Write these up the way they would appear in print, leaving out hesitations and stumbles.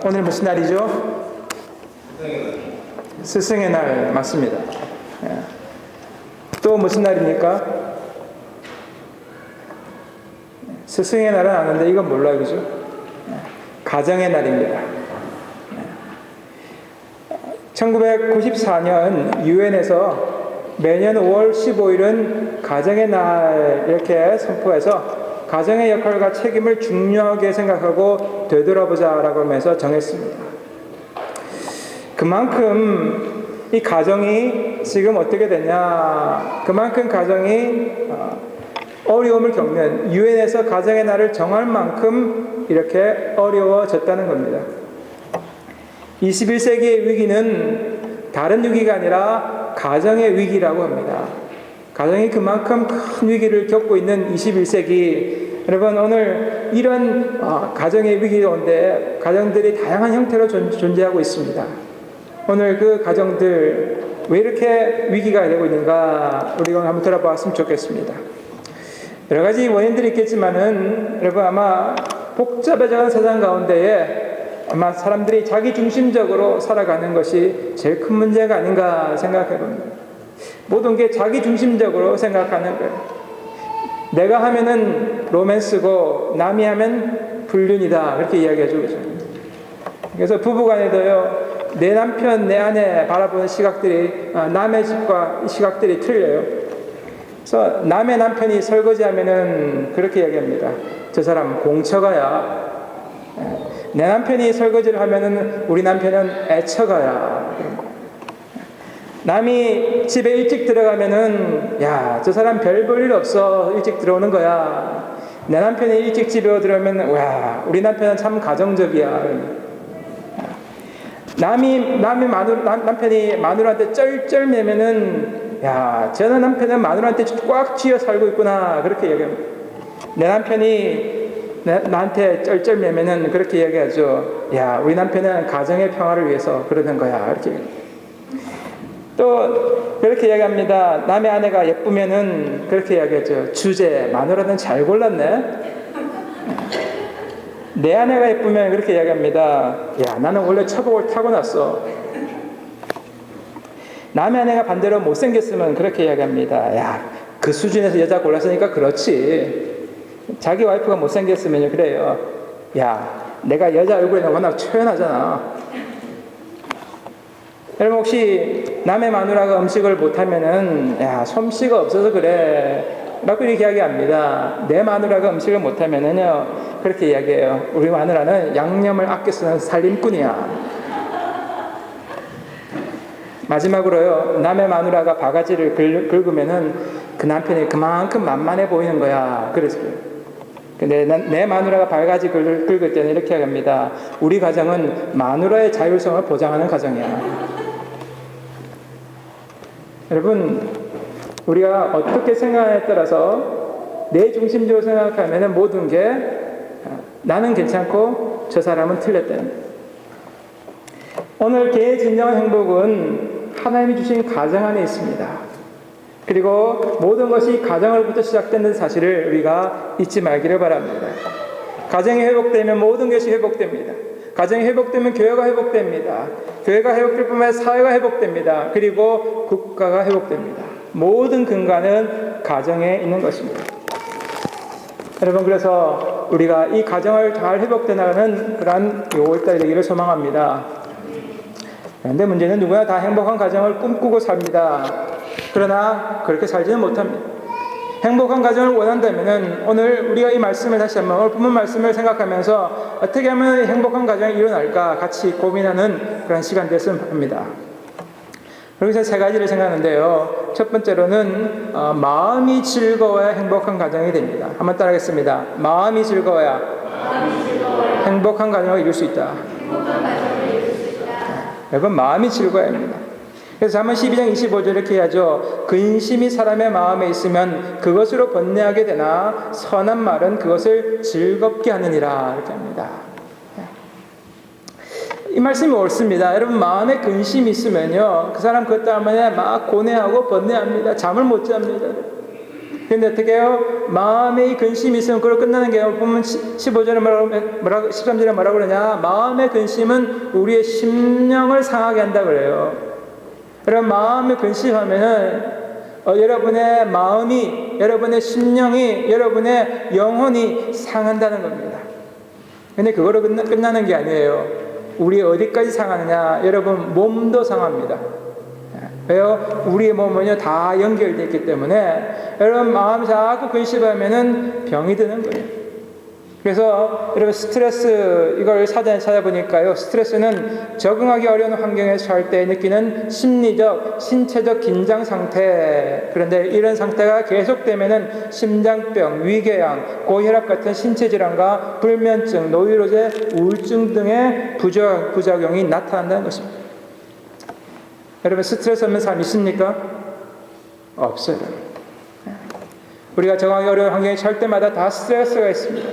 오늘 무슨 날이죠? 스승의 날 맞습니다. 또 무슨 날입니까? 스승의 날은 아는데 이건 몰라요, 그죠? 가정의 날입니다. 1994년 유엔에서 매년 5월 15일은 가정의 날 이렇게 선포해서 가정의 역할과 책임을 중요하게 생각하고 되돌아보자라고 하면서 정했습니다. 그만큼 이 가정이 지금 어떻게 됐냐, 그만큼 가정이 어려움을 겪는, 유엔에서 가정의 날을 정할 만큼 이렇게 어려워졌다는 겁니다. 21세기의 위기는 다른 위기가 아니라 가정의 위기라고 합니다. 가정이 그만큼 큰 위기를 겪고 있는 21세기, 여러분 오늘 이런 가정의 위기인데 가정들이 다양한 형태로 존재하고 있습니다. 오늘 그 가정들 왜 이렇게 위기가 되고 있는가 우리가 한번 들어봤으면 좋겠습니다. 여러 가지 원인들이 있겠지만은 여러분 아마 복잡해져가는 세상 가운데에 아마 사람들이 자기 중심적으로 살아가는 것이 제일 큰 문제가 아닌가 생각해 봅니다. 모든 게 자기 중심적으로 생각하는 거예요. 내가 하면은 로맨스고 남이 하면 불륜이다 그렇게 이야기하죠, 그죠? 그래서 부부간에도요, 내 남편, 내 아내 바라보는 시각들이 남의 집과 시각들이 틀려요. 그래서 남의 남편이 설거지하면은 그렇게 이야기합니다. 저 사람 공처가야. 내 남편이 설거지를 하면은 우리 남편은 애처가야. 그런 거. 남이 집에 일찍 들어가면은 야, 저 사람 별 볼 일 없어, 일찍 들어오는 거야. 내 남편이 일찍 집에 들어오면 와, 우리 남편은 참 가정적이야. 남편이 마누라한테 쩔쩔매면은 야, 저는 남편은 마누라한테 꽉 쥐어 살고 있구나 그렇게 얘기합니다. 내 남편이 나한테 쩔쩔매면은 그렇게 얘기하죠. 야, 우리 남편은 가정의 평화를 위해서 그러는 거야 이렇게 얘기합니다. 또 그렇게 이야기합니다. 남의 아내가 예쁘면은 그렇게 이야기하죠. 주제, 마누라는 잘 골랐네. 내 아내가 예쁘면 그렇게 이야기합니다. 야, 나는 원래 처복을 타고났어. 남의 아내가 반대로 못생겼으면 그렇게 이야기합니다. 야, 그 수준에서 여자 골랐으니까 그렇지. 자기 와이프가 못생겼으면 그래요. 야, 내가 여자 얼굴에는 워낙 초연하잖아. 여러분 혹시 남의 마누라가 음식을 못하면은 야, 솜씨가 없어서 그래 라고 이렇게 이야기합니다. 내 마누라가 음식을 못하면은요 그렇게 이야기해요. 우리 마누라는 양념을 아껴 쓰는 살림꾼이야. 마지막으로요, 남의 마누라가 바가지를 긁으면은 그 남편이 그만큼 만만해 보이는 거야. 그래서 근데 내 마누라가 바가지 긁을 때는 이렇게 합니다. 우리 가정은 마누라의 자율성을 보장하는 가정이야. 여러분, 우리가 어떻게 생각하냐에 따라서 내 중심적으로 생각하면 모든 게 나는 괜찮고 저 사람은 틀렸다는 거예요. 오늘 개의 진정한 행복은 하나님이 주신 가정 안에 있습니다. 그리고 모든 것이 가정으로부터 시작되는 사실을 우리가 잊지 말기를 바랍니다. 가정이 회복되면 모든 것이 회복됩니다. 가정이 회복되면 교회가 회복됩니다. 교회가 회복될 뿐만 아니라 사회가 회복됩니다. 그리고 국가가 회복됩니다. 모든 근간은 가정에 있는 것입니다. 여러분, 그래서 우리가 이 가정을 잘 회복돼 나가는 그러한 5월달 되기를 소망합니다. 그런데 문제는 누구나 다 행복한 가정을 꿈꾸고 삽니다. 그러나 그렇게 살지는 못합니다. 행복한 가정을 원한다면 오늘 우리가 이 말씀을 다시 한번 오늘 본문 말씀을 생각하면서 어떻게 하면 행복한 가정이 일어날까 같이 고민하는 그런 시간 됐으면 합니다. 여기서 세 가지를 생각하는데요. 첫 번째로는 마음이 즐거워야 행복한 가정이 됩니다. 한번 따라하겠습니다. 마음이 즐거워야 행복한 가정을 이룰 수 있다. 여러분, 마음이 즐거워야 합니다. 그래서 잠언 12장 25절 이렇게 해야죠. 근심이 사람의 마음에 있으면 그것으로 번뇌하게 되나 선한 말은 그것을 즐겁게 하느니라 이렇게 합니다. 이 말씀이 옳습니다. 여러분, 마음에 근심이 있으면요 그 사람 그것 때문에 막 고뇌하고 번뇌합니다. 잠을 못 잡니다. 근데 어떻게 해요? 마음에 이 근심이 있으면 그걸 끝나는 게 보면 15절에 뭐라고 13절에 뭐라고 그러냐? 마음의 근심은 우리의 심령을 상하게 한다 그래요. 그럼 마음에 근심하면은 여러분의 마음이, 여러분의 심령이, 여러분의 영혼이 상한다는 겁니다. 근데 그거로 끝나는 게 아니에요. 우리 어디까지 상하느냐? 여러분 몸도 상합니다. 왜요? 우리의 몸은요 다 연결되어 있기 때문에 여러분 마음이 자꾸 근심하면은 병이 드는 거예요. 그래서 여러분 스트레스 이걸 사전에 찾아보니까요, 스트레스는 적응하기 어려운 환경에서 살 때 느끼는 심리적, 신체적 긴장 상태. 그런데 이런 상태가 계속되면은 심장병, 위궤양, 고혈압 같은 신체 질환과 불면증, 노이로제, 우울증 등의 부작용이 나타난다는 것입니다. 여러분 스트레스 없는 사람 있습니까? 없어요. 우리가 적응하기 어려운 환경에 살 때마다 다 스트레스가 있습니다.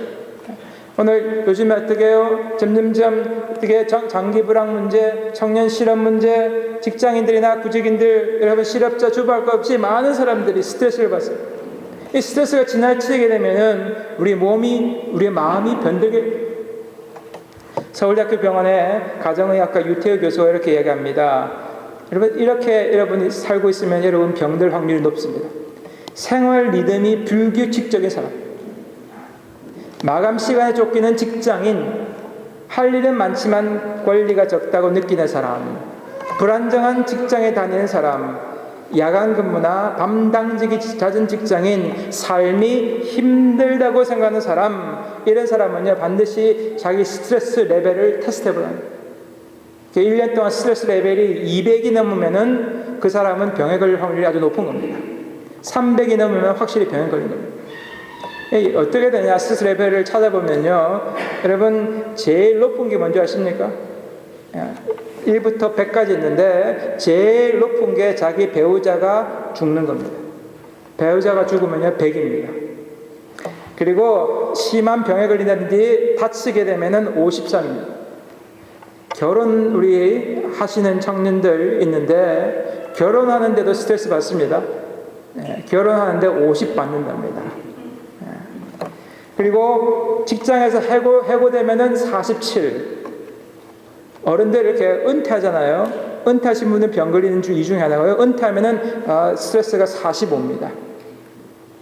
오늘 요즘에 어떻게 해요? 점점점 어떻게 장기 불황 문제, 청년 실업 문제, 직장인들이나 구직인들, 여러분 실업자, 주부할 것 없이 많은 사람들이 스트레스를 받아요. 이 스트레스가 지나치게 되면은 우리의 마음이 변들게. 서울대학교 병원의 가정의학과 유태우 교수가 이렇게 얘기합니다. 여러분 이렇게 여러분이 살고 있으면 여러분 병들 확률이 높습니다. 생활 리듬이 불규칙적인 사람, 마감 시간에 쫓기는 직장인, 할 일은 많지만 권리가 적다고 느끼는 사람, 불안정한 직장에 다니는 사람, 야간 근무나 밤당직이 잦은 직장인, 삶이 힘들다고 생각하는 사람, 이런 사람은요 반드시 자기 스트레스 레벨을 테스트해보라. 1년 동안 스트레스 레벨이 200이 넘으면은 그 사람은 병에 걸릴 확률이 아주 높은 겁니다. 300이 넘으면 확실히 병에 걸린 겁니다. 어떻게 되냐? 스트레스 레벨을 찾아보면요, 여러분 제일 높은 게 뭔지 아십니까? 1부터 100까지 있는데 제일 높은 게 자기 배우자가 죽는 겁니다. 배우자가 죽으면요 100입니다. 그리고 심한 병에 걸린다든지 다치게 되면은 53입니다. 결혼 우리 하시는 청년들 있는데 결혼하는데도 스트레스 받습니다. 결혼하는데 50 받는답니다. 그리고 직장에서 해고되면은 47. 어른들 이렇게 은퇴하잖아요. 은퇴하신 분은 병 걸리는 이 중에 하나고요. 은퇴하면은 스트레스가 45입니다.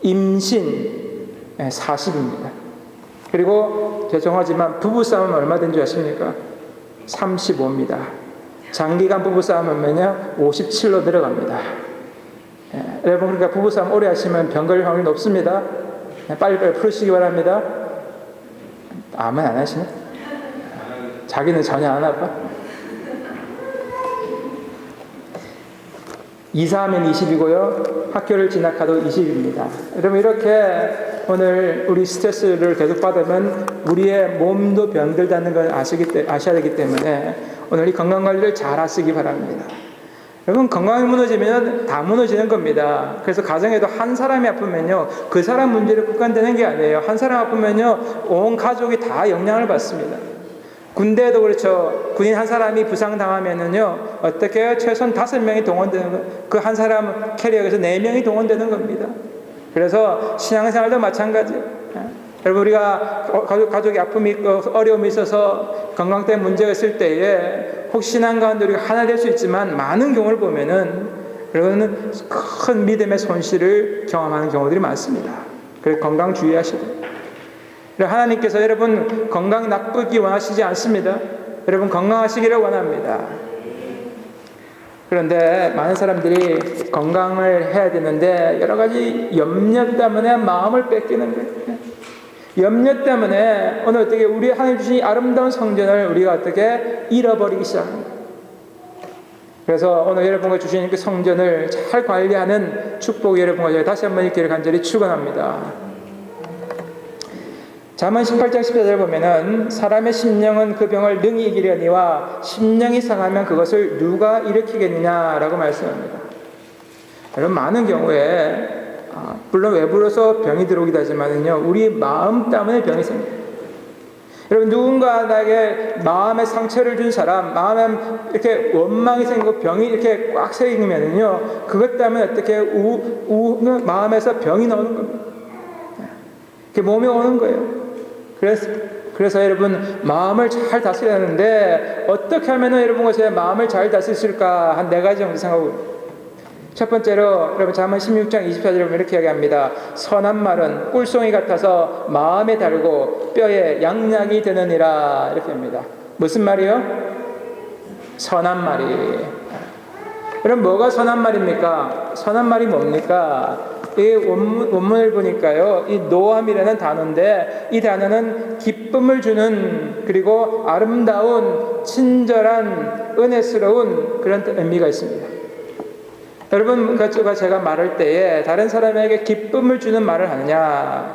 임신 40입니다. 그리고 죄송하지만 부부싸움은 얼마든지 아십니까? 35입니다. 장기간 부부싸움은요 57로 내려갑니다. 여러분 그러니까 부부싸움 오래 하시면 병 걸릴 확률이 높습니다. 빨리빨리 풀으시기 바랍니다. 아무 안 하시네? 자기는 전혀 안 아파? 이사하면 20이고요. 학교를 진학하도 20입니다. 여러분 이렇게 오늘 우리 스트레스를 계속 받으면 우리의 몸도 병들다는 걸 아셔야 되기 때문에 오늘 이 건강관리를 잘 하시기 바랍니다. 여러분 건강이 무너지면 다 무너지는 겁니다. 그래서 가정에도 한 사람이 아프면요 그 사람 문제를 국한되는 게 아니에요. 한 사람 아프면요 온 가족이 다 영향을 받습니다. 군대도 그렇죠. 군인 한 사람이 부상당하면은요 어떻게 해요? 최소한 5명이 동원되는 거예요. 그 한 사람 캐리어에서 4명이 동원되는 겁니다. 그래서 신앙생활도 마찬가지예요. 여러분 우리가 가족이 아픔이 있고 어려움이 있어서 건강 때문에 문제가 있을 때에 혹시 신앙 가운데 우리가 하나 될 수 있지만 많은 경우를 보면은 여러분은 큰 믿음의 손실을 경험하는 경우들이 많습니다. 그래서 건강 주의하셔야 돼요. 하나님께서 여러분 건강 나쁘기 원하시지 않습니다. 여러분 건강하시기를 원합니다. 그런데 많은 사람들이 건강을 해야 되는데 여러 가지 염려 때문에 마음을 뺏기는 거예요. 염려 때문에 오늘 어떻게 우리 하나님 주신 아름다운 성전을 우리가 어떻게 잃어버리기 시작합니다. 그래서 오늘 여러분과 주신 그 성전을 잘 관리하는 축복이 여러분과 제가 다시 한번 있기를 간절히 축원합니다. 잠언 18장 14절을 보면은 사람의 심령은 그 병을 능히 이기려니와 심령이 상하면 그것을 누가 일으키겠느냐라고 말씀합니다. 여러분 많은 경우에 물론 외부로서 병이 들어오기도 하지만은요 우리 마음 때문에 병이 생겨요. 여러분, 누군가 나에게 마음의 상처를 준 사람, 마음에 이렇게 원망이 생기고 병이 이렇게 꽉 새기면은요, 그것 때문에 어떻게 마음에서 병이 나오는 겁니다. 그게 몸에 오는 거예요. 그래서 여러분, 마음을 잘 다스려야 하는데, 어떻게 하면은 여러분과 제 마음을 잘 다스릴까? 한 4가지 정도 생각하고 있습니다. 첫 번째로 여러분, 잠언 16장 24절에 보면 이렇게 이야기합니다. 선한 말은 꿀송이 같아서 마음에 달고 뼈에 양약이 되느니라. 이렇게 합니다. 무슨 말이요? 선한 말이. 여러분, 뭐가 선한 말입니까? 선한 말이 뭡니까? 이 원문을 보니까요, 이 노함이라는 단어인데, 이 단어는 기쁨을 주는, 그리고 아름다운, 친절한, 은혜스러운 그런 의미가 있습니다. 여러분, 제가 말할 때에 다른 사람에게 기쁨을 주는 말을 하느냐,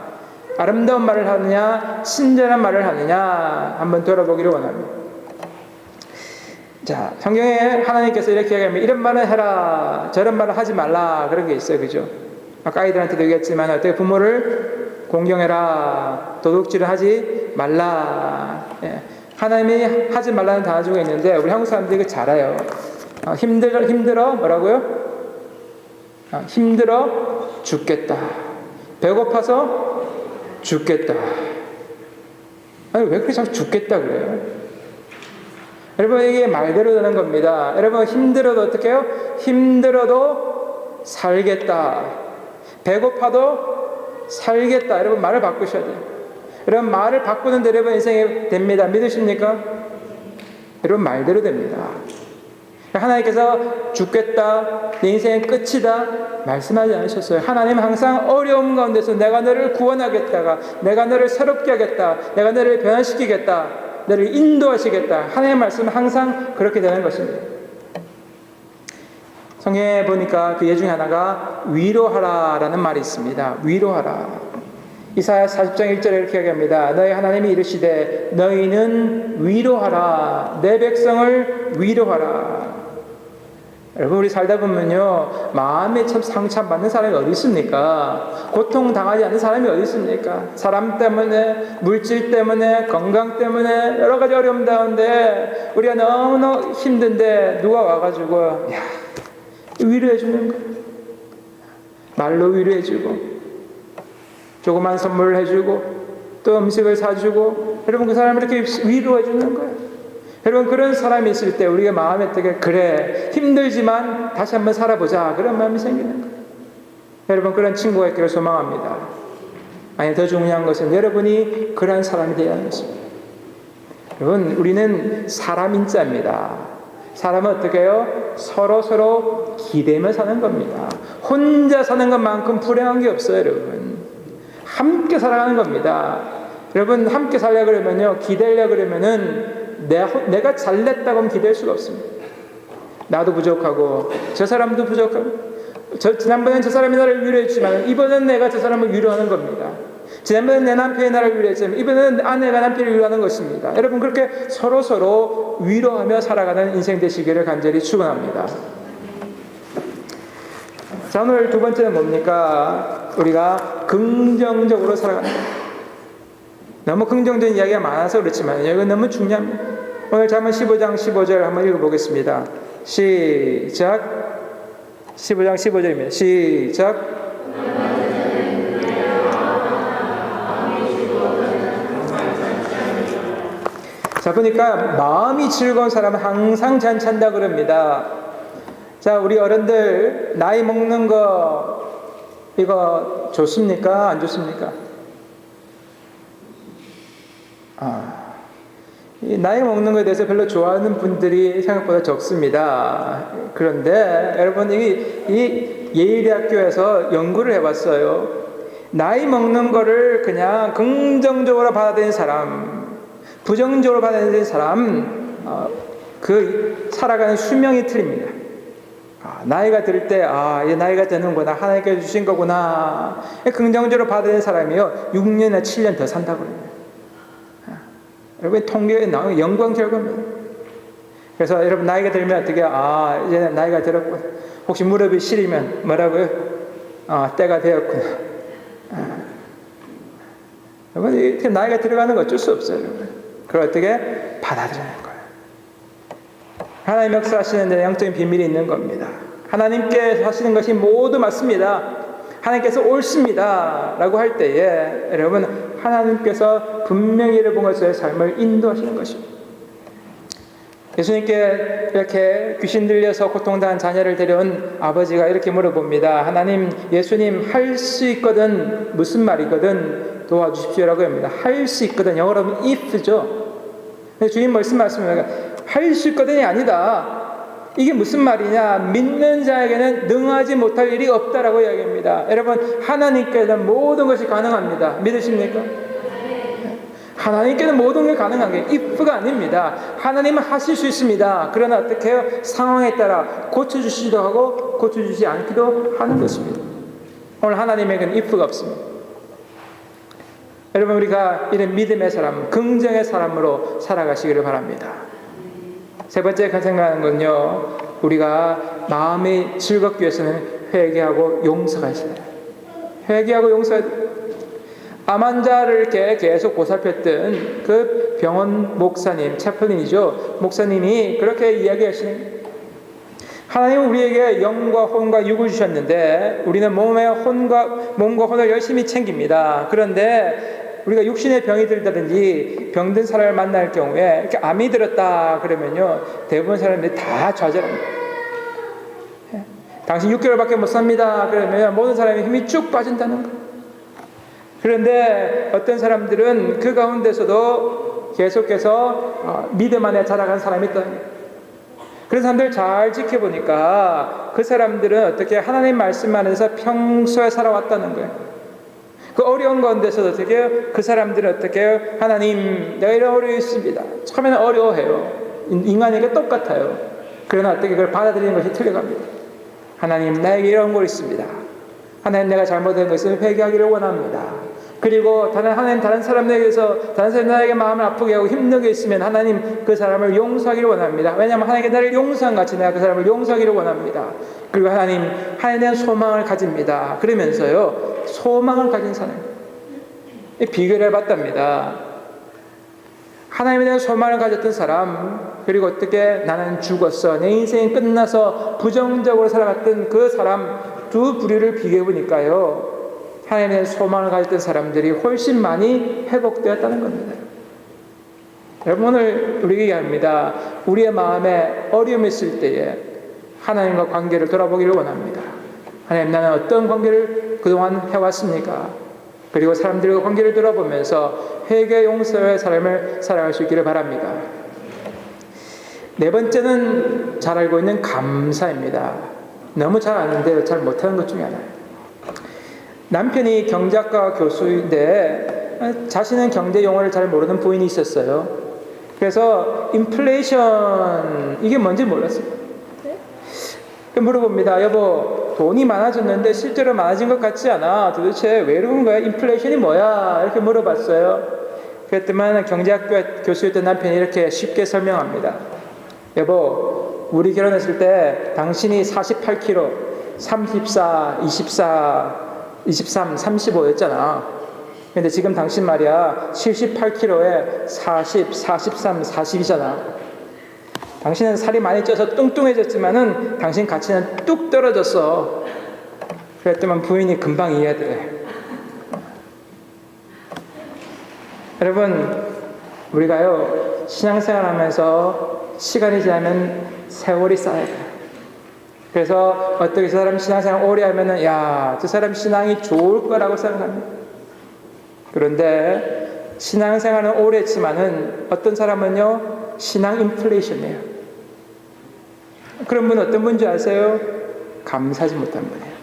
아름다운 말을 하느냐, 친절한 말을 하느냐, 한번 돌아보기를 원합니다. 자, 성경에 하나님께서 이렇게 얘기하면 이런 말을 해라, 저런 말을 하지 말라, 그런 게 있어요. 그죠? 아까 아이들한테도 얘기했지만, 어떻게 부모를 공경해라, 도둑질을 하지 말라. 예. 하나님이 하지 말라는 단어 중에 있는데, 우리 한국 사람들이 이거 잘 알아요. 힘들어, 뭐라고요? 힘들어 죽겠다. 배고파서 죽겠다. 아니, 왜 그렇게 자꾸 죽겠다 그래요? 여러분, 이게 말대로 되는 겁니다. 여러분, 힘들어도 어떻게 해요? 힘들어도 살겠다. 배고파도 살겠다. 여러분, 말을 바꾸셔야 돼요. 여러분, 말을 바꾸는데 여러분 인생이 됩니다. 믿으십니까? 여러분, 말대로 됩니다. 하나님께서 죽겠다, 내 인생의 끝이다 말씀하지 않으셨어요. 하나님은 항상 어려움 가운데서 내가 너를 구원하겠다가, 내가 너를 새롭게 하겠다, 내가 너를 변화시키겠다, 너를 인도하시겠다, 하나님의 말씀은 항상 그렇게 되는 것입니다. 성경에 보니까 그 예 중에 하나가 위로하라 라는 말이 있습니다. 위로하라. 이사야 40장 1절에 이렇게 얘기합니다. 너희 하나님이 이르시되 너희는 위로하라, 내 백성을 위로하라. 여러분, 우리 살다 보면요, 마음에 참 상처받는 사람이 어디 있습니까? 고통당하지 않는 사람이 어디 있습니까? 사람 때문에, 물질 때문에, 건강 때문에 여러 가지 어려움 가운데 우리가 너무 힘든데 누가 와가지고 위로해 주는 거예요. 말로 위로해 주고, 조그만 선물을 해주고, 또 음식을 사주고, 여러분, 그 사람을 이렇게 위로해 주는 거예요. 여러분, 그런 사람이 있을 때 우리가 마음에 되게, 그래, 힘들지만 다시 한번 살아보자, 그런 마음이 생기는 거예요. 여러분, 그런 친구가 있기를 소망합니다. 아니, 더 중요한 것은 여러분이 그런 사람이 되어야 하는 것입니다. 여러분, 우리는 사람 인자입니다. 사람은 어떻게 해요? 서로 기대며 사는 겁니다. 혼자 사는 것만큼 불행한 게 없어요. 여러분, 함께 살아가는 겁니다. 여러분, 함께 살려고 그러면요, 기대려고 그러면은 내가 잘냈다고 하면 기댈 수가 없습니다. 나도 부족하고 저 사람도 부족하고, 지난번엔 저 사람이 나를 위로했지만 이번엔 내가 저 사람을 위로하는 겁니다. 지난번엔 내 남편이 나를 위로했지만 이번에는 아내가 남편을 위로하는 것입니다. 여러분, 그렇게 서로 위로하며 살아가는 인생 되시기를 간절히 축원합니다. 자, 오늘 두 번째는 뭡니까? 우리가 긍정적으로 살아가는 거예요. 너무 긍정적인 이야기가 많아서 그렇지만 이건 너무 중요합니다. 오늘 잠언 15장 15절 한번 읽어보겠습니다. 시작. 15장 15절입니다. 시작. 자, 보니까 마음이 즐거운 사람은 항상 잔찬다 그럽니다. 자, 우리 어른들 나이 먹는 거 이거 좋습니까? 안 좋습니까? 이 나이 먹는 것에 대해서 별로 좋아하는 분들이 생각보다 적습니다. 그런데 여러분, 이 예일대학교에서 연구를 해봤어요. 나이 먹는 거를 그냥 긍정적으로 받아들이는 사람, 부정적으로 받아들이는 사람, 그 살아가는 수명이 틀립니다. 나이가 들 때, 이제 나이가 되는구나, 하나님께서 주신 거구나, 긍정적으로 받아들이는 사람이요, 6년이나 7년 더 산다고 그래요. 여러분, 통계에 나오는 연구한 결과입니다. 그래서 여러분, 나이가 들면 어떻게, 이제 나이가 들었구나, 혹시 무릎이 시리면 뭐라고요? 때가 되었구나. 여러분, 이렇게 나이가 들어가는 거 어쩔 수 없어요. 여러분. 그걸 어떻게 받아들이는 거예요. 하나님 역사하시는 데 영적인 비밀이 있는 겁니다. 하나님께서 하시는 것이 모두 맞습니다. 하나님께서 옳습니다 라고 할 때에 여러분 하나님께서 분명히 여러분 것의 삶을 인도하시는 것입니다. 예수님께 이렇게 귀신 들려서 고통당한 자녀를 데려온 아버지가 이렇게 물어봅니다. 하나님, 예수님 할 수 있거든 무슨 말이거든 도와주십시오라고 합니다. 할 수 있거든 영어로 하면 if죠. 주님 말씀하십니다. 할 수 있거든이 아니다. 이게 무슨 말이냐? 믿는 자에게는 능하지 못할 일이 없다라고 이야기합니다. 여러분 하나님께는 모든 것이 가능합니다. 믿으십니까? 하나님께는 모든 게 가능한 게 if가 아닙니다. 하나님은 하실 수 있습니다. 그러나 어떻게 해요? 상황에 따라 고쳐주시기도 하고 고쳐주지 않기도 하는 것입니다. 오늘 하나님에게는 if가 없습니다. 여러분 우리가 이런 믿음의 사람, 긍정의 사람으로 살아가시기를 바랍니다. 세 번째 생각하는 건요, 우리가 마음이 즐겁기 위해서는 회개하고 용서가 있어요. 회개하고 용서. 암 환자를 이렇게 계속 보살폈던 그 병원 목사님, 채플린이죠. 목사님이 그렇게 이야기하시는, 하나님은 우리에게 영과 혼과 육을 주셨는데 우리는 몸과 혼을 열심히 챙깁니다. 그런데 우리가 육신의 병이 들다든지 병든 사람을 만날 경우에 이렇게 암이 들었다 그러면요, 대부분 사람들이 다 좌절합니다. 당신 6개월밖에 못 삽니다 그러면 모든 사람의 힘이 쭉 빠진다는 거예요. 그런데 어떤 사람들은 그 가운데서도 계속해서 믿음 안에 자라간 사람이 있다. 그런 사람들 잘 지켜보니까 그 사람들은 어떻게 하나님 말씀 안에서 평소에 살아왔다는 거예요. 그 어려운 가운데서도 어떻게 그 사람들은 어떻게 하나님 내가 이런 어려움이 있습니다. 처음에는 어려워해요. 인간에게 똑같아요. 그러나 어떻게 그걸 받아들이는 것이 틀려갑니다. 하나님 나에게 이런 거 있습니다. 하나님 내가 잘못된 것을 회개하기를 원합니다. 그리고 하나님 다른 사람에게서 다른 사람이 나에게 마음을 아프게 하고 힘들게 있으면 하나님 그 사람을 용서하기를 원합니다. 왜냐하면 하나님께 나를 용서한 같이 내가 그 사람을 용서하기를 원합니다. 그리고 하나님에 대한 소망을 가집니다. 그러면서요 소망을 가진 사람, 비교를 해봤답니다. 하나님에 대한 소망을 가졌던 사람, 그리고 어떻게 나는 죽었어, 내 인생이 끝나서 부정적으로 살아갔던 그 사람 두 부류를 비교해보니까요 하나님에 대한 소망을 가졌던 사람들이 훨씬 많이 회복되었다는 겁니다. 여러분 오늘 우리에게 얘기합니다. 우리의 마음에 어려움이 있을 때에 하나님과 관계를 돌아보기를 원합니다. 하나님 나는 어떤 관계를 그동안 해왔습니까? 그리고 사람들과 관계를 돌아보면서 회개 용서의 삶을 살아갈 수 있기를 바랍니다. 네 번째는 잘 알고 있는 감사입니다. 너무 잘 아는데 잘 못하는 것 중에 하나예요. 남편이 경제학과 교수인데 자신은 경제 용어를 잘 모르는 부인이 있었어요. 그래서 인플레이션 이게 뭔지 몰랐어요. 물어봅니다. 여보 돈이 많아졌는데 실제로 많아진 것 같지 않아. 도대체 왜 그런 거야? 인플레이션이 뭐야? 이렇게 물어봤어요. 그랬더니 경제학교 교수였던 남편이 이렇게 쉽게 설명합니다. 여보 우리 결혼했을 때 당신이 48kg 34, 24, 23, 35였잖아. 근데 지금 당신 말이야 78kg에 40, 43, 40이잖아. 당신은 살이 많이 쪄서 뚱뚱해졌지만은 당신 가치는 뚝 떨어졌어. 그랬더니 부인이 금방 이해하더래. 여러분 우리가요 신앙생활 하면서 시간이 지나면 세월이 쌓여요. 그래서 어떻게 저 사람 신앙생활 오래 하면은 야, 저 사람 신앙이 좋을 거라고 생각합니다. 그런데 신앙생활은 오래 했지만은 어떤 사람은요 신앙 인플레이션이에요. 그런 분 어떤 분인지 아세요? 감사하지 못한 분이에요.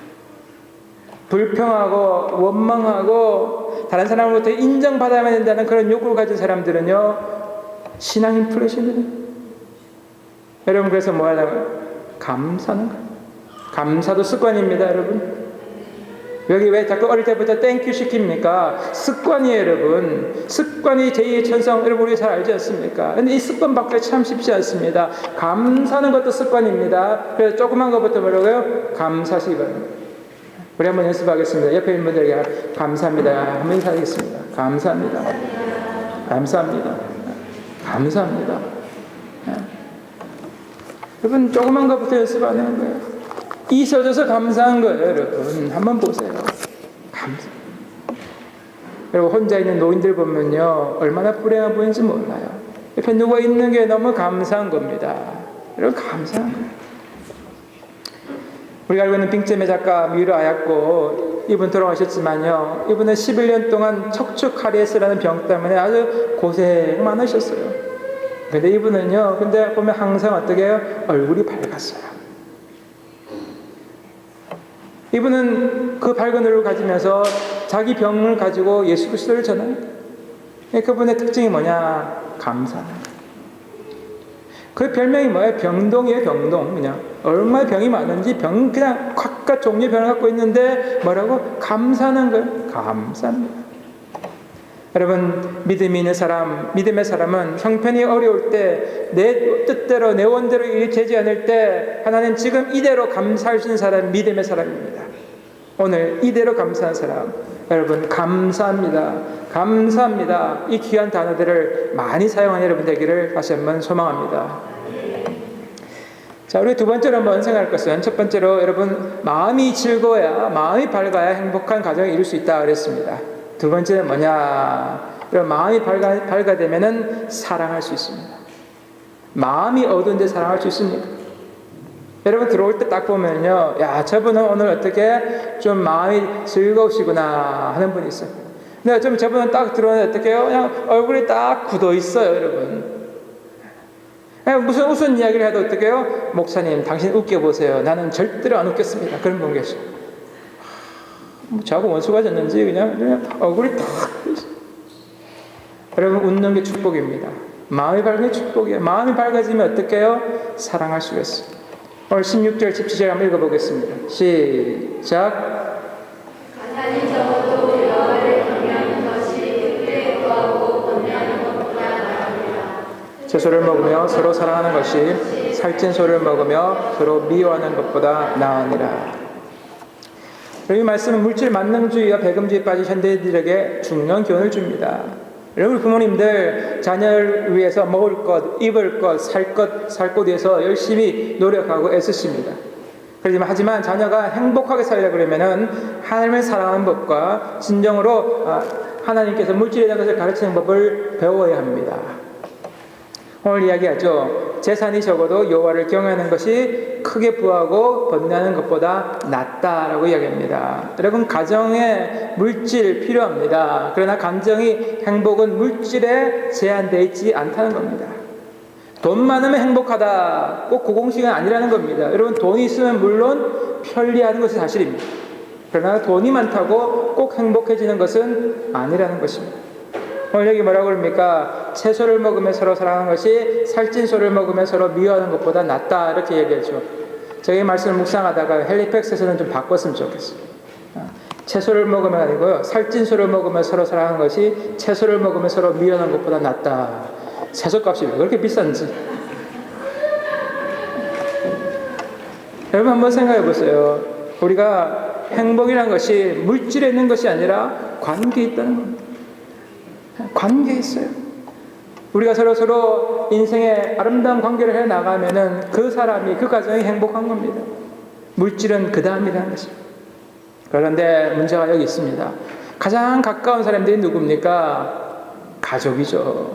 불평하고 원망하고 다른 사람으로부터 인정받아야 된다는 그런 욕구를 가진 사람들은요 신앙 인플레이션이에요. 여러분 그래서 뭐 하냐면 감사는 거예요. 감사도 습관입니다. 여러분 여기 왜 자꾸 어릴 때부터 땡큐 시킵니까? 습관이에요. 여러분 습관이 제2의 천성, 여러분 우리 잘 알지 않습니까? 근데 이 습관 바꾸기 참 쉽지 않습니다. 감사하는 것도 습관입니다. 그래서 조그만 것부터 뭐라고요? 감사하시기 바랍니다. 우리 한번 연습하겠습니다. 옆에 있는 분들에게 감사합니다 한번 인사하겠습니다. 감사합니다. 감사합니다. 감사합니다. 여러분 조그만 것부터 연습 안 하는 거예요. 있어져서 감사한 거예요. 여러분 한번 보세요. 감사. 여러분 혼자 있는 노인들 보면요 얼마나 불행한 분인지 몰라요. 옆에 누워 있는 게 너무 감사한 겁니다. 여러분 감사한 거예요. 우리가 알고 있는 빙점의 작가 미우라 아야코, 이분 돌아가셨지만요 이분은 11년 동안 척추 카리에스라는 병 때문에 아주 고생 많으셨어요. 근데 이분은요, 근데 보면 항상 어떻게 해요? 얼굴이 밝았어요. 이분은 그 밝은 얼굴을 가지면서 자기 병을 가지고 예수 그리스도를 전해요. 그분의 특징이 뭐냐? 감사하는 거예요. 그 별명이 뭐예요? 병동이에요, 병동. 그냥 얼마나 병이 많은지 그냥 각각 종류의 병을 갖고 있는데 뭐라고? 감사하는 거예요. 감사합니다. 여러분 믿음이 있는 사람, 믿음의 사람은 형편이 어려울 때 내 뜻대로 내 원대로 일이 되지 않을 때 하나님 지금 이대로 감사할 수 있는 사람이 믿음의 사람입니다. 오늘 이대로 감사한 사람, 여러분 감사합니다. 감사합니다. 이 귀한 단어들을 많이 사용하는 여러분 되기를 다시 한번 소망합니다. 자, 우리 두 번째로 한번 생각할 것은, 첫 번째로 여러분 마음이 즐거워야, 마음이 밝아야 행복한 가정을 이룰 수 있다 그랬습니다. 두 번째는 뭐냐? 여러분 마음이 밝아되면은 사랑할 수 있습니다. 마음이 어두운데 사랑할 수 있습니까? 여러분 들어올 때 딱 보면요, 야 저분은 오늘 어떻게 좀 마음이 즐거우시구나 하는 분이 있어요. 근데 좀 저분은 딱 들어오는데 어떻게 해요? 그냥 얼굴이 딱 굳어 있어요, 여러분. 무슨 웃은 이야기를 해도 어떻게 해요? 목사님 당신 웃겨보세요. 나는 절대로 안 웃겠습니다. 그런 분 계셔. 저하고 원수가 졌는지 그냥 얼굴이 딱 있어요. 여러분 웃는 게 축복입니다. 마음이 밝은 게 축복이에요. 마음이 밝아지면 어떻게 해요? 사랑할 수가 있어요. 오늘 16절 17절 한번 읽어보겠습니다. 시작. 가산이 적어도 여호와를 경외하는 것이 그때 구하고 번뇌하는 것보다 나으리라. 채소를 먹으며 서로 사랑하는 것이 살찐 소를 먹으며 서로 미워하는 것보다 나으니라. 이 말씀은 물질 만능주의와 배금주의에 빠진 현대인들에게 중요한 교훈을 줍니다. 여러분 부모님들 자녀를 위해서 먹을 것, 입을 것, 살 곳 위해서 열심히 노력하고 애쓰십니다. 하지만 자녀가 행복하게 살려고 그러면은 하나님을 사랑하는 법과 진정으로 하나님께서 물질에 대한 것을 가르치는 법을 배워야 합니다. 오늘 이야기하죠. 재산이 적어도 여호와를 경외하는 것이 크게 부하고 번뇌하는 것보다 낫다라고 이야기합니다. 여러분 가정에 물질 필요합니다. 그러나 감정이 행복은 물질에 제한되어 있지 않다는 겁니다. 돈 많으면 행복하다 꼭 고공식은 아니라는 겁니다. 여러분 돈이 있으면 물론 편리한 것이 사실입니다. 그러나 돈이 많다고 꼭 행복해지는 것은 아니라는 것입니다. 오늘 여기 뭐라고 그럽니까? 채소를 먹으며 서로 사랑하는 것이 살찐 소를 먹으며 서로 미워하는 것보다 낫다 이렇게 얘기하죠. 저희 말씀을 묵상하다가 헬리팩스에서는 좀 바꿨으면 좋겠어요. 채소를 먹으면 아니고요, 살찐 소를 먹으며 서로 사랑하는 것이 채소를 먹으며 서로 미워하는 것보다 낫다. 채소값이 왜 그렇게 비싼지 여러분 한번 생각해 보세요. 우리가 행복이란 것이 물질에 있는 것이 아니라 관계에 있다는 겁니다. 관계에 있어요. 우리가 서로 인생의 아름다운 관계를 해 나가면은 그 사람이, 그 가정이 행복한 겁니다. 물질은 그 다음이라는 것입니다. 그런데 문제가 여기 있습니다. 가장 가까운 사람들이 누굽니까? 가족이죠.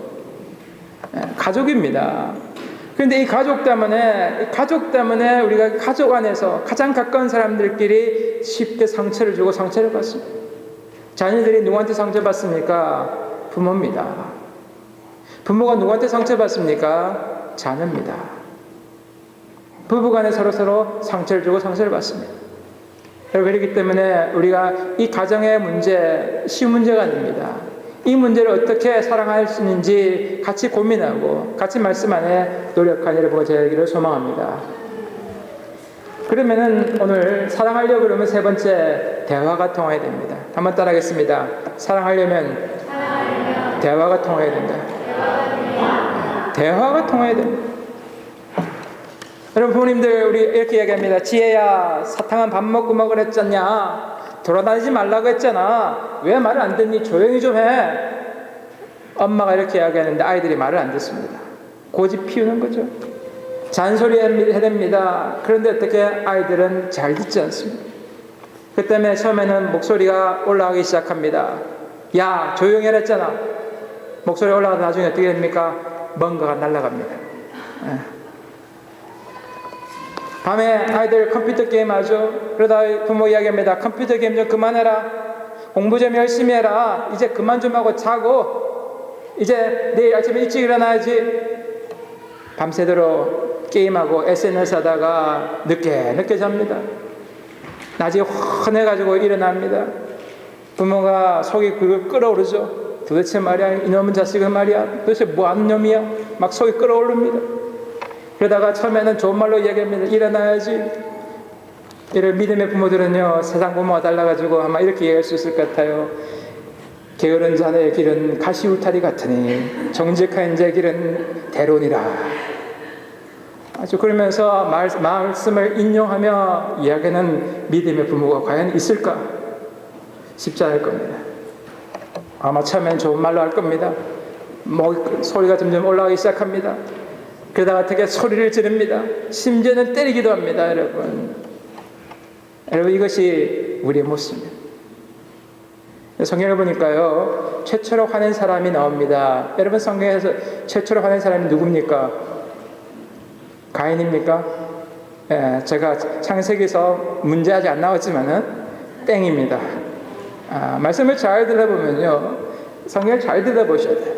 가족입니다. 그런데 이 가족 때문에 우리가 가족 안에서 가장 가까운 사람들끼리 쉽게 상처를 주고 상처를 받습니다. 자녀들이 누구한테 상처받습니까? 부모입니다. 부모가 누구한테 상처받습니까? 자녀입니다. 부부간에 서로 상처를 주고 상처를 받습니다. 그렇기 때문에 우리가 이 가정의 문제, 쉬운 문제가 아닙니다. 이 문제를 어떻게 사랑할 수 있는지 같이 고민하고 같이 말씀 안에 노력하는 여러분과 되기를 소망합니다. 그러면은 오늘 사랑하려고 그러면 세 번째, 대화가 통해야 됩니다. 한번 따라하겠습니다. 사랑하려면 대화가 통해야 된다. 대화가 통해야 됩니다. 여러분 부모님들 우리 이렇게 얘기합니다. 지혜야, 사탕은 밥 먹고 먹으라 했잖냐? 돌아다니지 말라고 했잖아. 왜 말을 안 듣니? 조용히 좀 해. 엄마가 이렇게 이야기하는데 아이들이 말을 안 듣습니다. 고집 피우는 거죠. 잔소리 해야 됩니다. 그런데 어떻게 아이들은 잘 듣지 않습니다. 그 때문에 처음에는 목소리가 올라가기 시작합니다. 야, 조용히 해라 했잖아. 목소리 올라가다 나중에 어떻게 됩니까? 뭔가가 날아갑니다. 밤에 아이들 컴퓨터 게임 하죠. 그러다 부모 이야기합니다. 컴퓨터 게임 좀 그만해라. 공부 좀 열심히 해라. 이제 그만 좀 하고 자고 이제 내일 아침에 일찍 일어나야지. 밤새도록 게임하고 SNS 하다가 늦게 잡니다. 낮에 헌해가지고 일어납니다. 부모가 속이 그걸 끓어오르죠. 도대체 말이야, 이놈의 자식은 말이야, 도대체 뭐 하는 놈이야? 막 속이 끓어오릅니다. 그러다가 처음에는 좋은 말로 얘기합니다. 일어나야지. 이런 믿음의 부모들은요, 세상 부모가 달라가지고 아마 이렇게 얘기할 수 있을 것 같아요. 게으른 자의 길은 가시 울타리 같으니 정직한 자의 길은 대론이라. 아주 그러면서 말씀을 인용하며 이야기하는 믿음의 부모가 과연 있을까? 쉽지 않을 겁니다. 아마 처음엔 좋은 말로 할 겁니다. 소리가 점점 올라가기 시작합니다. 그러다가 되게 소리를 지릅니다. 심지어는 때리기도 합니다. 여러분 이것이 우리의 모습입니다. 성경을 보니까요, 최초로 화낸 사람이 나옵니다. 여러분, 성경에서 최초로 화낸 사람이 누굽니까? 가인입니까? 제가 창세기에서 문제 아직 안 나왔지만은 땡입니다. 말씀을 잘 들어보면요, 성경을 잘 들어보셔야 돼요.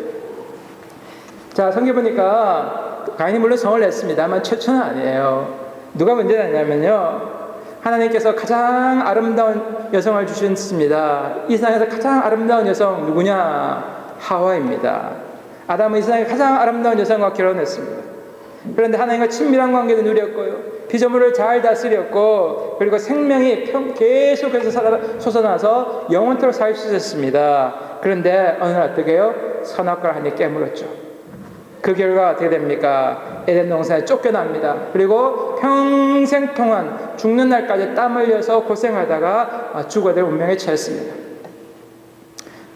자, 성경 보니까 가인이 물론 성을 냈습니다만 최초는 아니에요. 누가 문제가 있냐면요, 하나님께서 가장 아름다운 여성을 주셨습니다. 이 세상에서 가장 아름다운 여성 누구냐? 하와입니다. 아담은 이 세상에 가장 아름다운 여성과 결혼했습니다. 그런데 하나님과 친밀한 관계도 누렸고요, 피조물을 잘 다스렸고, 그리고 생명이 계속해서 솟아나서 영원토록 살 수 있었습니다. 그런데 어느 날 어떻게 해요? 선악과를 한 입 깨물었죠. 그 결과 어떻게 됩니까? 에덴 동산에 쫓겨납니다. 그리고 평생 동안 죽는 날까지 땀 흘려서 고생하다가 죽어야 될 운명에 처했습니다.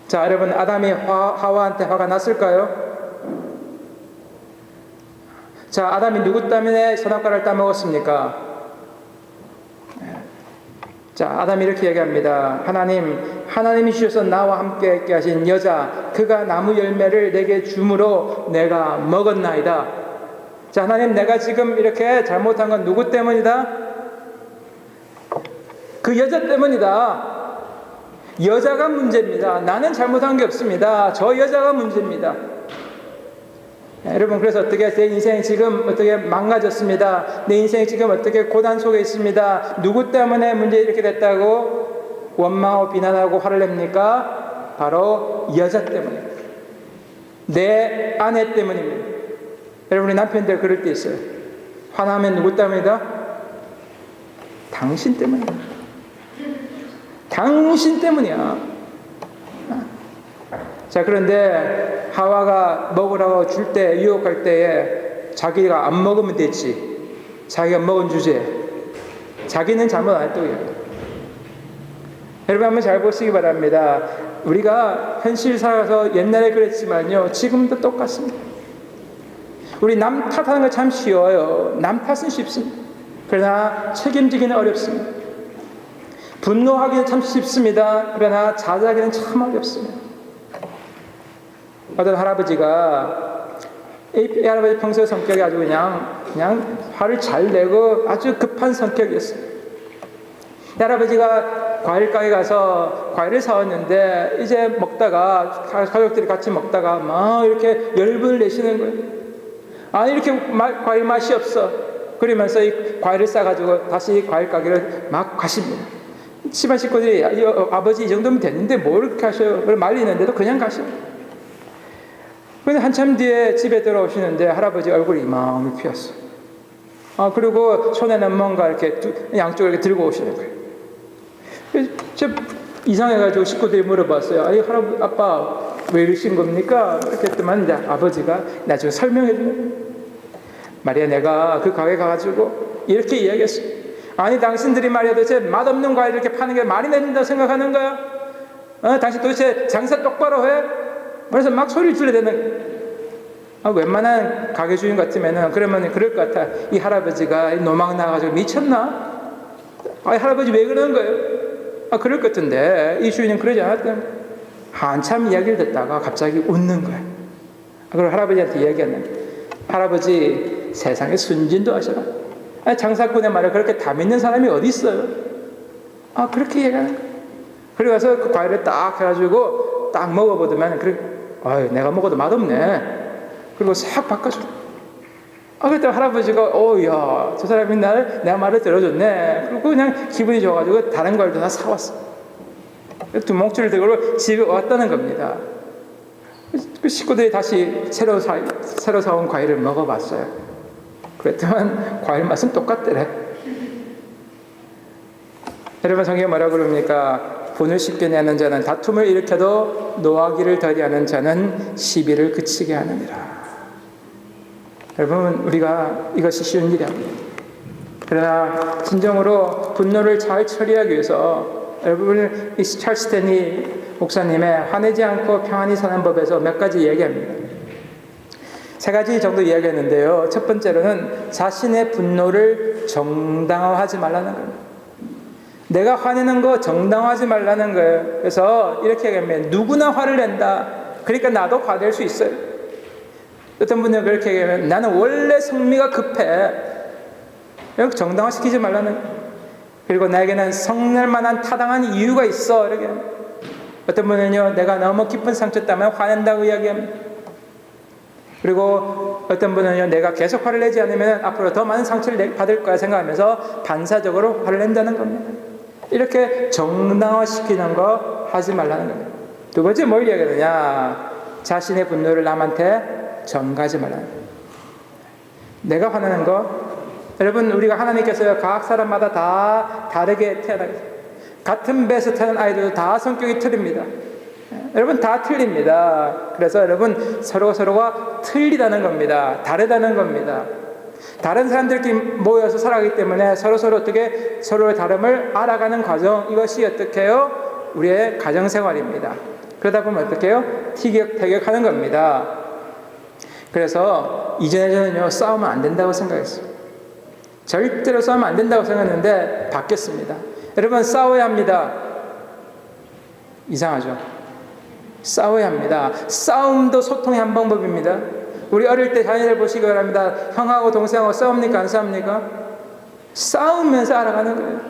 자, 여러분, 아담이 하와한테 화가 났을까요? 자, 아담이 누구 때문에 선악과를 따먹었습니까? 자, 아담이 이렇게 얘기합니다. 하나님이 주셔서 나와 함께 있게 하신 여자, 그가 나무 열매를 내게 주므로 내가 먹었나이다. 자, 하나님, 내가 지금 이렇게 잘못한 건 누구 때문이다? 그 여자 때문이다. 여자가 문제입니다. 나는 잘못한 게 없습니다. 저 여자가 문제입니다. 여러분, 그래서 어떻게 내 인생이 지금 어떻게 망가졌습니다. 내 인생이 지금 어떻게 고난 속에 있습니다. 누구 때문에 문제 이렇게 됐다고 원망하고 비난하고 화를 냅니까? 바로 여자 때문입니다. 내 아내 때문입니다. 여러분의 남편들 그럴 때 있어요. 화나면 누구 때문이다? 당신 때문이다. 당신 때문이야. 자, 그런데 하와가 먹으라고 줄 때, 유혹할 때에 자기가 안 먹으면 됐지, 자기가 먹은 주제, 자기는 잘못 안 했다고 얘기해요. 여러분, 한번 잘 보시기 바랍니다. 우리가 현실 살아서 옛날에 그랬지만요, 지금도 똑같습니다. 우리 남 탓하는 거 참 쉬워요. 남 탓은 쉽습니다. 그러나 책임지기는 어렵습니다. 분노하기는 참 쉽습니다. 그러나 자제하기는 참 어렵습니다. 어떤 할아버지가, 이 할아버지 평소 성격이 아주 그냥 화를 잘 내고 아주 급한 성격이었어요. 이 할아버지가 과일 가게 가서 과일을 사왔는데, 이제 먹다가 가족들이 같이 먹다가 막 이렇게 열분을 내시는 거예요. 이렇게 과일 맛이 없어. 그러면서 이 과일을 싸가지고 다시 과일 가게를 막 가십니다. 집안 식구들이 아버지 이 정도면 됐는데 뭘 이렇게 하셔요? 말리는데도 그냥 가셔요. 그런데 한참 뒤에 집에 들어오시는데 할아버지 얼굴이 이만히 피었어. 그리고 손에는 뭔가 이렇게 양쪽을 이렇게 들고 오시는 거예요. 저 이상해가지고 식구들이 물어봤어요. 할아버지, 아빠 왜 이러신 겁니까? 이렇게 했더만 이제 아버지가 나중에 설명해 주는 거예요. 말이야, 내가 그 가게 가가지고 이렇게 이야기했어. 당신들이 말이야, 도대체 맛없는 과일 이렇게 파는 게 말이 된다고 생각하는 거야? 당신 도대체 장사 똑바로 해? 그래서 막 소리를 질러야 되는. 웬만한 가게 주인 같으면은 그러면 그럴 것 같아. 이 할아버지가 노망 나가지고 미쳤나? 이 할아버지 왜 그러는 거예요? 그럴 것 같은데 이 주인은 그러지 않았던. 한참 이야기를 듣다가 갑자기 웃는 거야. 그리고 할아버지한테 이야기하는 거야. 할아버지, 세상에 순진도 하셔라. 장사꾼의 말을 그렇게 다 믿는 사람이 어디 있어요? 그렇게 얘기하는 거야. 그리고 가서 그 과일을 딱 해가지고 딱 먹어보더만 그래. 내가 먹어도 맛없네. 그리고 싹 바꿔줘. 그때 할아버지가 야, 저 사람이 내 말을 들어줬네. 그리고 그냥 기분이 좋아가지고 다른 과일도 다 사왔어. 두 몫을 들고 집에 왔다는 겁니다. 그 식구들이 다시 새로 사온 과일을 먹어봤어요. 그랬더니 과일 맛은 똑같더래. 여러분, 성경에 뭐라고 그럽니까? 분을 쉽게 내는 자는 다툼을 일으켜도 노하기를 더디하는 자는 시비를 그치게 하느니라. 여러분, 우리가 이것이 쉬운 일이 아닙니다. 그러나 진정으로 분노를 잘 처리하기 위해서 여러분, 이 찰스 스탠리 목사님의 화내지 않고 평안히 사는 법에서 몇 가지 이야기합니다. 3가지 정도 이야기했는데요. 첫 번째로는 자신의 분노를 정당화하지 말라는 거예요. 내가 화내는 거 정당화하지 말라는 거예요. 그래서 이렇게 얘기하면 누구나 화를 낸다. 그러니까 나도 화낼 수 있어요. 어떤 분은 그렇게 얘기하면 나는 원래 성미가 급해. 이렇게 정당화시키지 말라는 거예요. 그리고 나에게는 성낼 만한 타당한 이유가 있어. 이렇게. 어떤 분은요, 내가 너무 깊은 상처 때문에 화낸다고 이야기합니다. 그리고 어떤 분은요, 내가 계속 화를 내지 않으면 앞으로 더 많은 상처를 받을 거야 생각하면서 반사적으로 화를 낸다는 겁니다. 이렇게 정당화시키는 거 하지 말라는 겁니다. 두 번째 뭘 이야기하느냐? 자신의 분노를 남한테 전가하지 말라는 거예요. 내가 화내는 거, 여러분, 우리가 하나님께서 각 사람마다 다 다르게 태어나요. 같은 배에서 태어난 아이들도 다 성격이 틀립니다. 여러분, 다 틀립니다. 그래서 여러분, 서로가 틀리다는 겁니다. 다르다는 겁니다. 다른 사람들끼리 모여서 살아가기 때문에 서로 어떻게 서로의 다름을 알아가는 과정, 이것이 어떻게 해요? 우리의 가정생활입니다. 그러다 보면 어떻게 해요? 티격태격하는 겁니다. 그래서 이전에 저는요, 싸우면 안 된다고 생각했어요. 절대로 싸우면 안 된다고 생각했는데 바뀌었습니다. 여러분, 싸워야 합니다. 이상하죠? 싸워야 합니다. 싸움도 소통의 한 방법입니다. 우리 어릴 때 자녀들 보시기 바랍니다. 형하고 동생하고 싸웁니까? 안 싸웁니까? 싸우면서 알아가는 거예요.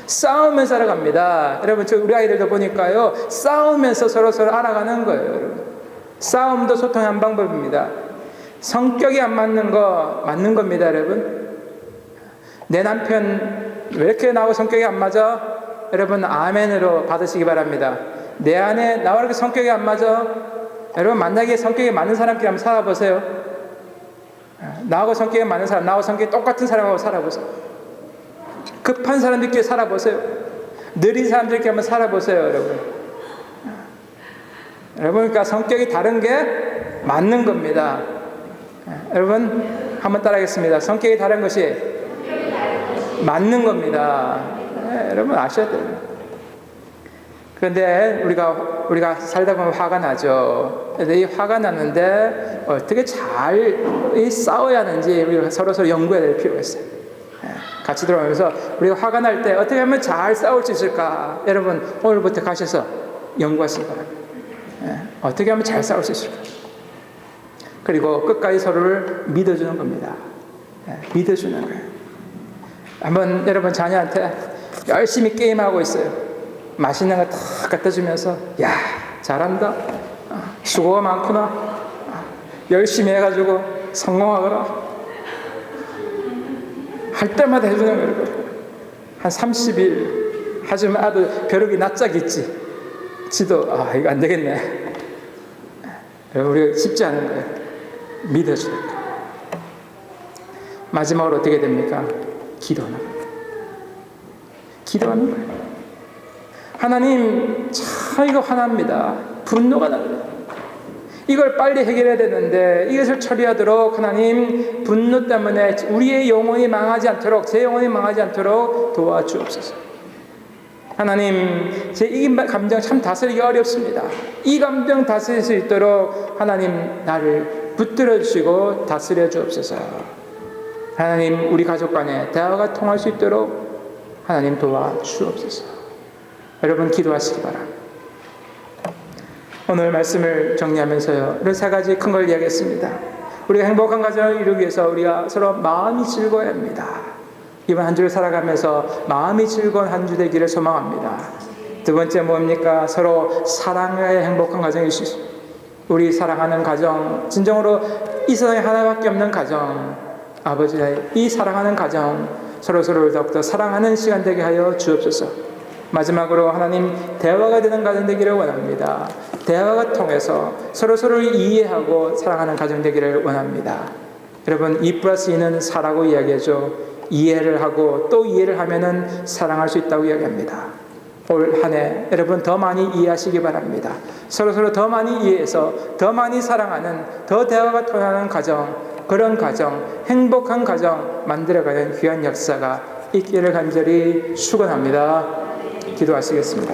싸우면서 알아갑니다. 여러분, 우리 아이들도 보니까요, 싸우면서 서로 알아가는 거예요. 여러분. 싸움도 소통의 한 방법입니다. 성격이 안 맞는 거 맞는 겁니다. 여러분. 내 남편 왜 이렇게 나하고 성격이 안 맞아? 여러분, 아멘으로 받으시기 바랍니다. 내 안에 나와 이렇게 성격이 안 맞아? 여러분, 만약에 성격이 맞는 사람끼리 한번 살아보세요. 나하고 성격이 맞는 사람, 나하고 성격이 똑같은 사람하고 살아보세요. 급한 사람들끼리 살아보세요. 느린 사람들끼리 한번 살아보세요. 여러분, 그러니까 성격이 다른 게 맞는 겁니다. 여러분, 한번 따라하겠습니다. 성격이 다른 것이 맞는 겁니다. 여러분, 아셔야 돼요. 그런데 우리가 살다 보면 화가 나죠. 이 화가 나는데 어떻게 잘 싸워야 하는지 우리가 서로 연구해야 될 필요가 있어요. 같이 들어오면서 우리가 화가 날 때 어떻게 하면 잘 싸울 수 있을까? 여러분, 오늘부터 가셔서 연구하시기 바랍니다. 어떻게 하면 잘 싸울 수 있을까? 그리고 끝까지 서로를 믿어주는 겁니다. 믿어주는 거예요. 한번 여러분, 자녀한테 열심히 게임하고 있어요. 맛있는 거 탁 갖다 주면서, 야, 잘한다. 수고가 많구나. 열심히 해가지고 성공하거라. 할 때마다 해주는 거예요. 한 30일 하지만 아들 벼룩이 낯짝 있지. 지도 이거 안 되겠네. 우리가 쉽지 않은 거예요. 믿어줘야 돼요. 마지막으로 어떻게 됩니까? 기도하는 거예요. 기도하는 거예요. 하나님, 참 이거 화납니다. 분노가 납니다. 이걸 빨리 해결해야 되는데 이것을 처리하도록 하나님, 분노 때문에 우리의 영혼이 망하지 않도록, 제 영혼이 망하지 않도록 도와주옵소서. 하나님, 제 이 감정 참 다스리기 어렵습니다. 이 감정 다스릴 수 있도록 하나님 나를 붙들어 주시고 다스려 주옵소서. 하나님, 우리 가족 간에 대화가 통할 수 있도록 하나님 도와주옵소서. 여러분 기도하시기 바랍니다. 오늘 말씀을 정리하면서요, 이런 세 가지 큰 걸 이야기했습니다. 우리가 행복한 가정을 이루기 위해서 우리가 서로 마음이 즐거워야 합니다. 이번 한 주를 살아가면서 마음이 즐거운 한 주 되기를 소망합니다. 두 번째 뭡니까? 서로 사랑해야 행복한 가정일 수 있습니다. 우리 사랑하는 가정, 진정으로 이 세상에 하나밖에 없는 가정, 아버지의 이 사랑하는 가정, 서로서로를 더욱더 사랑하는 시간 되게 하여 주옵소서. 마지막으로 하나님, 대화가 되는 가정 되기를 원합니다. 대화가 통해서 서로서로를 이해하고 사랑하는 가정 되기를 원합니다. 여러분, 2+2는 4라고 이야기하죠. 이해를 하고 또 이해를 하면은 사랑할 수 있다고 이야기합니다. 올 한 해 여러분 더 많이 이해하시기 바랍니다. 서로서로 더 많이 이해해서 더 많이 사랑하는, 더 대화가 통하는 가정, 그런 가정, 행복한 가정 만들어가는 귀한 역사가 있기를 간절히 축원합니다. 기도하시겠습니다.